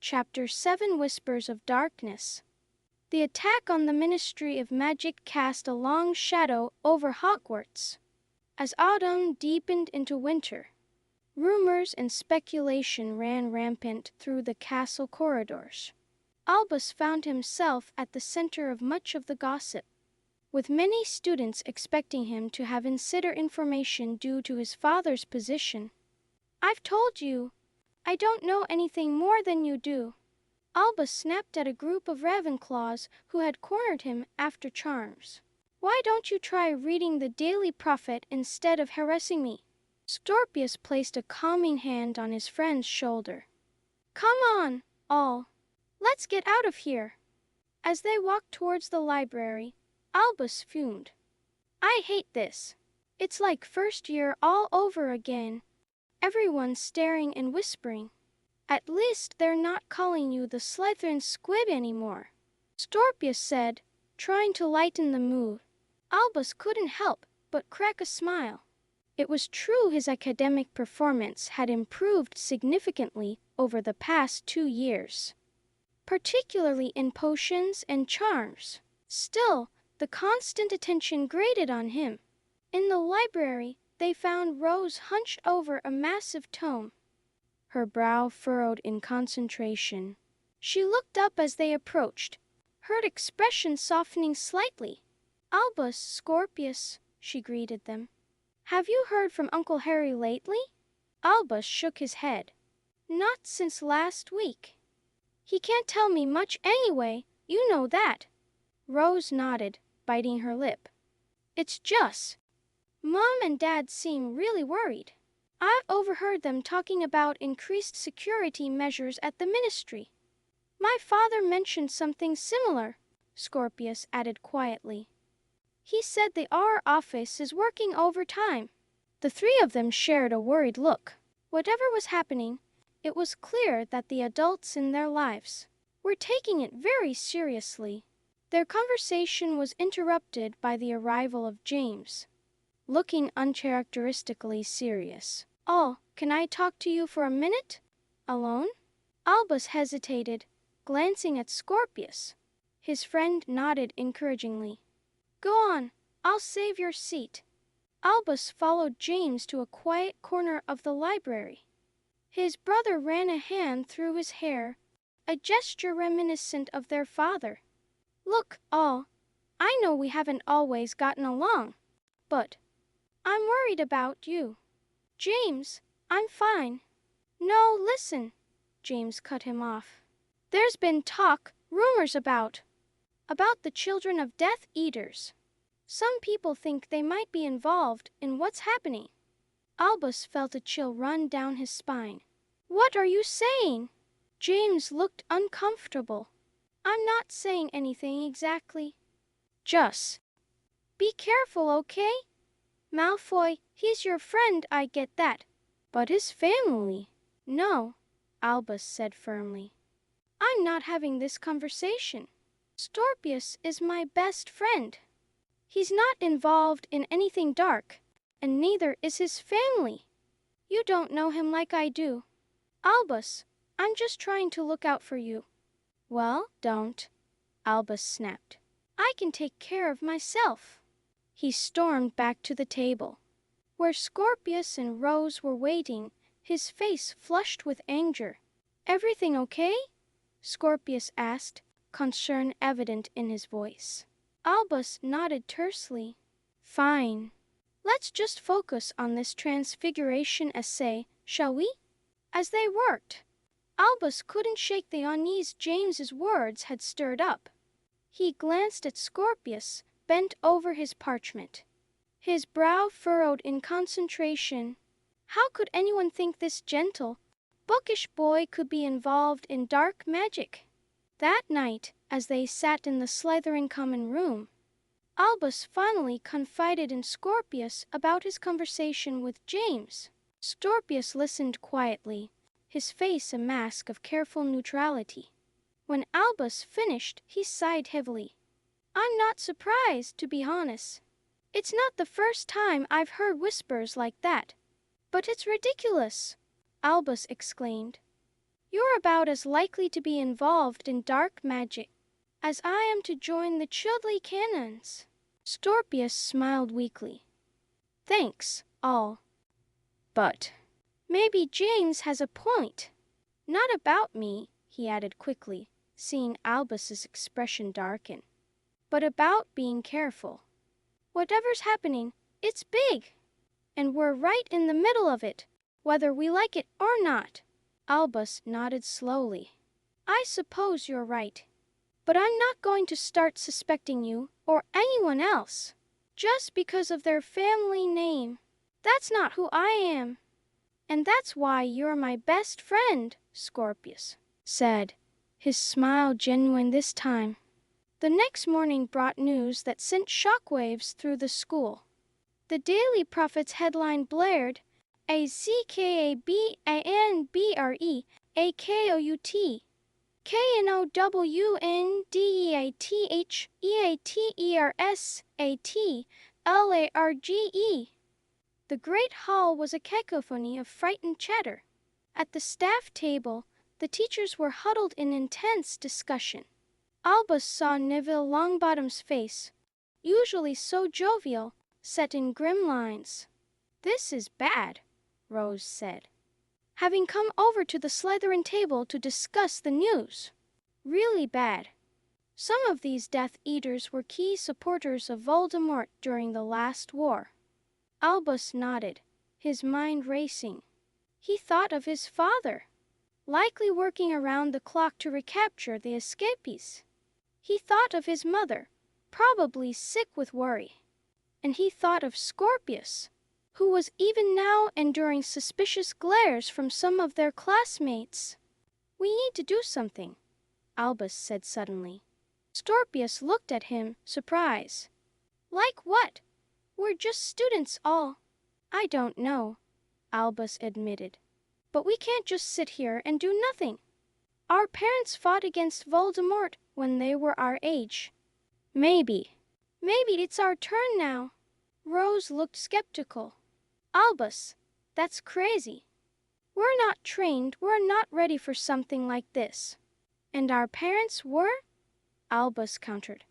Chapter 7 Whispers of Darkness. The attack on the Ministry of Magic cast a long shadow over Hogwarts. As autumn deepened into winter, rumors and speculation ran rampant through the castle corridors. Albus found himself at the center of much of the gossip, with many students expecting him to have insider information due to his father's position. "I've told you, I don't know anything more than you do." Albus snapped at a group of Ravenclaws who had cornered him after charms. "Why don't you try reading the Daily Prophet instead of harassing me?" Scorpius placed a calming hand on his friend's shoulder. "Come on, all. Let's get out of here." As they walked towards the library, Albus fumed. "I hate this. It's like first year all over again. Everyone's staring and whispering. At least they're not calling you the Slytherin squib anymore," Scorpius said, trying to lighten the mood. Albus couldn't help but crack a smile. It was true his academic performance had improved significantly over the past 2 years, particularly in potions and charms. Still, the constant attention grated on him. In the library, they found Rose hunched over a massive tome, her brow furrowed in concentration. She looked up as they approached, her expression softening slightly. "Albus, Scorpius," she greeted them. "Have you heard from Uncle Harry lately?" Albus shook his head. "Not since last week. He can't tell me much anyway, you know that." Rose nodded, biting her lip. "It's just, Mom and Dad seem really worried. I've overheard them talking about increased security measures at the ministry." "My father mentioned something similar," Scorpius added quietly. "He said the our office is working overtime." The three of them shared a worried look. Whatever was happening, it was clear that the adults in their lives were taking it very seriously. Their conversation was interrupted by the arrival of James, looking uncharacteristically serious. "Oh, can I talk to you for a minute? Alone?" Albus hesitated, glancing at Scorpius. His friend nodded encouragingly. "Go on, I'll save your seat." Albus followed James to a quiet corner of the library. His brother ran a hand through his hair, a gesture reminiscent of their father. "Look, all, I know we haven't always gotten along, but I'm worried about you." "James, I'm fine." "No, listen," James cut him off. "There's been talk, rumors about the children of Death Eaters. Some people think they might be involved in what's happening." Albus felt a chill run down his spine. "What are you saying?" James looked uncomfortable. "I'm not saying anything exactly. Just be careful, okay? Malfoy, he's your friend, I get that. But his family—" "No," Albus said firmly. "I'm not having this conversation. Scorpius is my best friend. He's not involved in anything dark, and neither is his family. You don't know him like I do. Albus, I'm just trying to look out for you." "Well, don't," Albus snapped. "I can take care of myself." He stormed back to the table, where Scorpius and Rose were waiting, his face flushed with anger. "Everything okay?" Scorpius asked, concern evident in his voice. Albus nodded tersely. "Fine. Let's just focus on this transfiguration essay, shall we?" As they worked, Albus couldn't shake the unease James's words had stirred up. He glanced at Scorpius, bent over his parchment, his brow furrowed in concentration. How could anyone think this gentle, bookish boy could be involved in dark magic? That night, as they sat in the Slytherin common room, Albus finally confided in Scorpius about his conversation with James. Scorpius listened quietly, his face a mask of careful neutrality. When Albus finished, he sighed heavily. "I'm not surprised, to be honest. It's not the first time I've heard whispers like that. But it's ridiculous," Albus exclaimed. You're about as likely to be involved in dark magic as I am to join the Chudley Cannons. Scorpius smiled weakly. Thanks, all. But maybe James has a point. Not about me, he added quickly, seeing Albus's expression darken. But about being careful. Whatever's happening, it's big. And we're right in the middle of it, whether we like it or not. Albus nodded slowly. I suppose you're right. But I'm not going to start suspecting you or anyone else just because of their family name. That's not who I am. And that's why you're my best friend, Scorpius said, his smile genuine this time. The next morning brought news that sent shockwaves through the school. The Daily Prophet's headline blared, Azkabanbreakout, Knowndieateatersatlarge. The great hall was a cacophony of frightened chatter. At the staff table, the teachers were huddled in intense discussion. Albus saw Neville Longbottom's face, usually so jovial, set in grim lines. This is bad, Rose said, having come over to the Slytherin table to discuss the news. Really bad. Some of these Death Eaters were key supporters of Voldemort during the last war. Albus nodded, his mind racing. He thought of his father, likely working around the clock to recapture the escapees. He thought of his mother, probably sick with worry. And he thought of Scorpius, who was even now enduring suspicious glares from some of their classmates. We need to do something, Albus said suddenly. Scorpius looked at him, surprised. Like what? We're just students all. I don't know, Albus admitted. But we can't just sit here and do nothing. Our parents fought against Voldemort when they were our age. Maybe it's our turn now. Rose looked skeptical. Albus, that's crazy. We're not trained, we're not ready for something like this. And our parents were? Albus countered.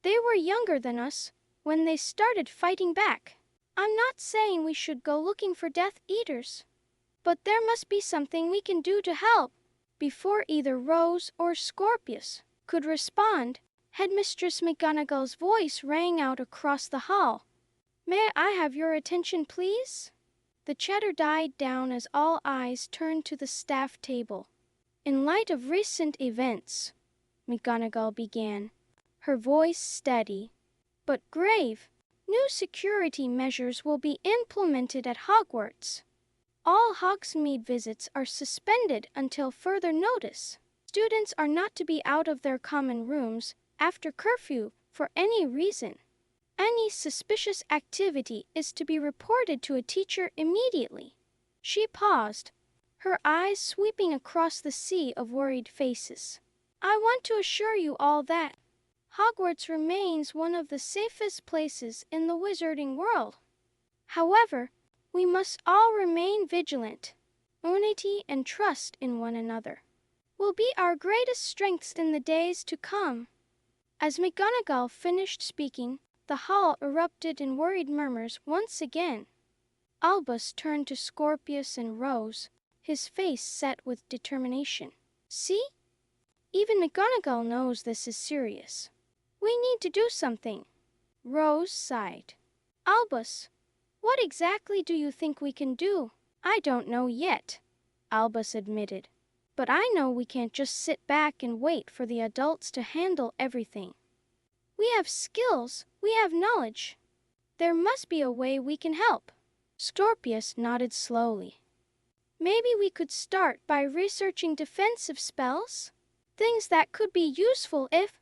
They were younger than us when they started fighting back. I'm not saying we should go looking for Death Eaters, but there must be something we can do to help. Before either Rose or Scorpius could respond, Headmistress McGonagall's voice rang out across the hall. May I have your attention, please? The chatter died down as all eyes turned to the staff table. In light of recent events, McGonagall began, her voice steady but grave. New security measures will be implemented at Hogwarts. All Hogsmeade visits are suspended until further notice. Students are not to be out of their common rooms after curfew for any reason. Any suspicious activity is to be reported to a teacher immediately. She paused, her eyes sweeping across the sea of worried faces. I want to assure you all that Hogwarts remains one of the safest places in the wizarding world. However, we must all remain vigilant. Unity and trust in one another will be our greatest strengths in the days to come. As McGonagall finished speaking, the hall erupted in worried murmurs once again. Albus turned to Scorpius and Rose, his face set with determination. See? Even McGonagall knows this is serious. We need to do something. Rose sighed. Albus, what exactly do you think we can do? I don't know yet, Albus admitted. But I know we can't just sit back and wait for the adults to handle everything. We have skills, we have knowledge. There must be a way we can help. Scorpius nodded slowly. Maybe we could start by researching defensive spells? Things that could be useful if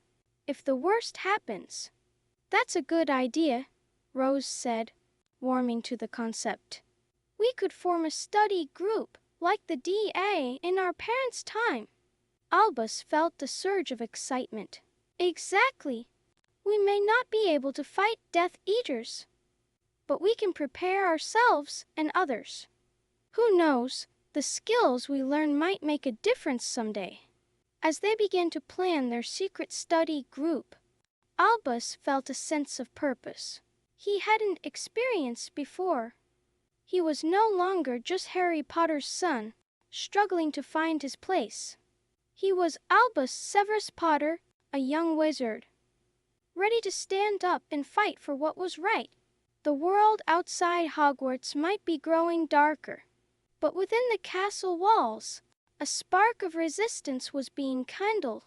the worst happens. That's a good idea, Rose said, warming to the concept. We could form a study group, like the DA in our parents' time. Albus felt a surge of excitement. Exactly. We may not be able to fight Death Eaters, but we can prepare ourselves and others. Who knows, The skills we learn might make a difference someday. As they began to plan their secret study group, Albus felt a sense of purpose he hadn't experienced before. He was no longer just Harry Potter's son, struggling to find his place. He was Albus Severus Potter, a young wizard, ready to stand up and fight for what was right. The world outside Hogwarts might be growing darker, but within the castle walls, a spark of resistance was being kindled,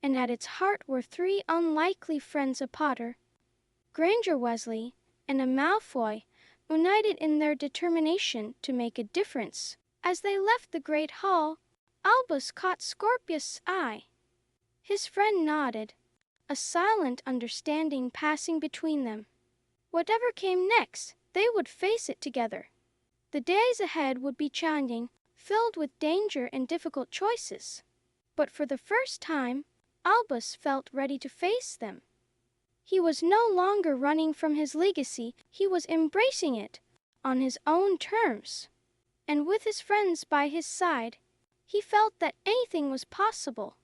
and at its heart were three unlikely friends of Potter, Granger Weasley and a Malfoy, united in their determination to make a difference. As they left the great hall, Albus caught Scorpius' eye. His friend nodded, a silent understanding passing between them. Whatever came next, they would face it together. The days ahead would be challenging, filled with danger and difficult choices. But for the first time, Albus felt ready to face them. He was no longer running from his legacy, he was embracing it on his own terms. And with his friends by his side, he felt that anything was possible.